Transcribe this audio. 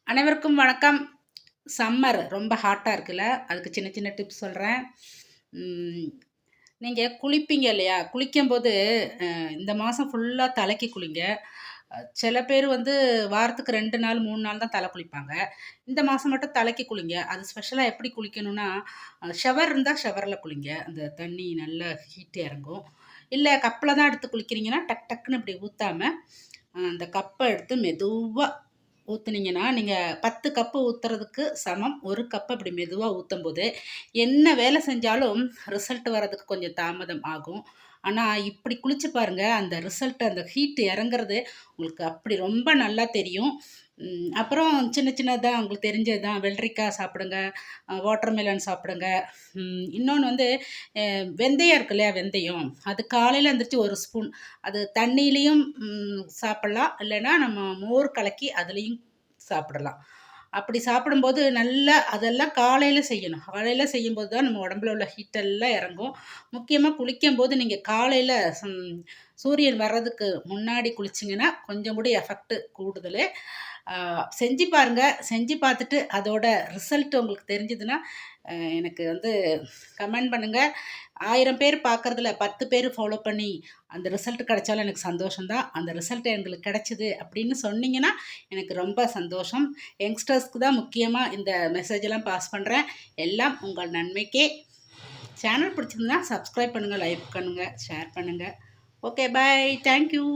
அனைவருக்கும் வணக்கம். சம்மர் ரொம்ப ஹாட்டாக இருக்குல்ல, அதுக்கு சின்ன சின்ன டிப்ஸ் சொல்கிறேன். நீங்கள் குளிப்பீங்க இல்லையா? குளிக்கும்போது இந்த மாதம் ஃபுல்லாக தலைக்கு குளிங்க. சில பேர் வந்து வாரத்துக்கு 2 நாள் 3 நாள் தான் தலை குளிப்பாங்க. இந்த மாதம் மட்டும் தலைக்கு குளிங்க. அது ஸ்பெஷலாக எப்படி குளிக்கணும்னா, ஷவர் இருந்தால் ஷவரில் குளிங்க. அந்த தண்ணி நல்லா ஹீட் இறங்கும். இல்லை கப்பில் தான் எடுத்து குளிக்கிறீங்கன்னா, டக் டக்குன்னு இப்படி ஊற்றாம அந்த கப்பை எடுத்து மெதுவா ஊத்துனீங்கன்னா, நீங்க 10 கப்பு ஊத்துறதுக்கு சமம். 1 கப் அப்படி மெதுவா ஊத்தும்போது, என்ன வேலை செஞ்சாலும் ரிசல்ட் வரதுக்கு கொஞ்சம் தாமதம் ஆகும். ஆனா, இப்படி குளிச்சு பாருங்க. அந்த ரிசல்ட் அந்த ஹீட் இறங்குறது உங்களுக்கு அப்படி ரொம்ப நல்லா தெரியும். அப்புறம் சின்ன சின்னதா உங்களுக்கு தெரிஞ்சது தான். வெள்ளரிக்காய் சாப்பிடுங்க, வாட்டர்மெலன் சாப்பிடுங்க. இன்னொன்னு வந்து வெந்தயம் இருக்கு இல்லையா? வெந்தயம். அது காலையில எந்திரிச்சு 1 ஸ்பூன். அது தண்ணீலயும் சாப்பிடலாம். இல்லைன்னா நம்ம மோர் கலக்கி அதுலயும் சாப்பிடலாம். அப்படி சாப்பிடும்போது நல்லா அதெல்லாம் காலையில செய்யணும். காலையில செய்யும்போது தான் நம்ம உடம்புல உள்ள ஹீட் எல்லாம் இறங்கும். முக்கியமா குளிக்கும்போது நீங்க காலையில சூரியன் வர்றதுக்கு முன்னாடி குளிச்சிங்கன்னா, கொஞ்சம் கூட எஃபெக்ட் கூடுதலு. ஆ செஞ்சு பாருங்க. செஞ்சு பார்த்துட்டு அதோட ரிசல்ட் உங்களுக்கு தெரிஞ்சதுன்னா, எனக்கு வந்து கமெண்ட் பண்ணுங்க. 1000 பேர் பார்க்கறதுல 10 பேர் ஃபாலோ பண்ணி அந்த ரிசல்ட் கிடைச்சாலும் எனக்கு சந்தோஷம் தான். அந்த ரிசல்ட் எங்களுக்கு கிடைச்சது அப்படின்னு சொன்னீங்கன்னா, எனக்கு ரொம்ப சந்தோஷம். யங்ஸ்டர்ஸ்க்கு தான் முக்கியமா இந்த மெசேஜ் எல்லாம் பாஸ் பண்றேன். எல்லாம் உங்கள் நன்மைக்கே. சேனல் பிடிச்சிருந்தா சப்ஸ்கிரைப் பண்ணுங்க, லைக் பண்ணுங்க, ஷேர் பண்ணுங்க. Okay, bye. Thank you.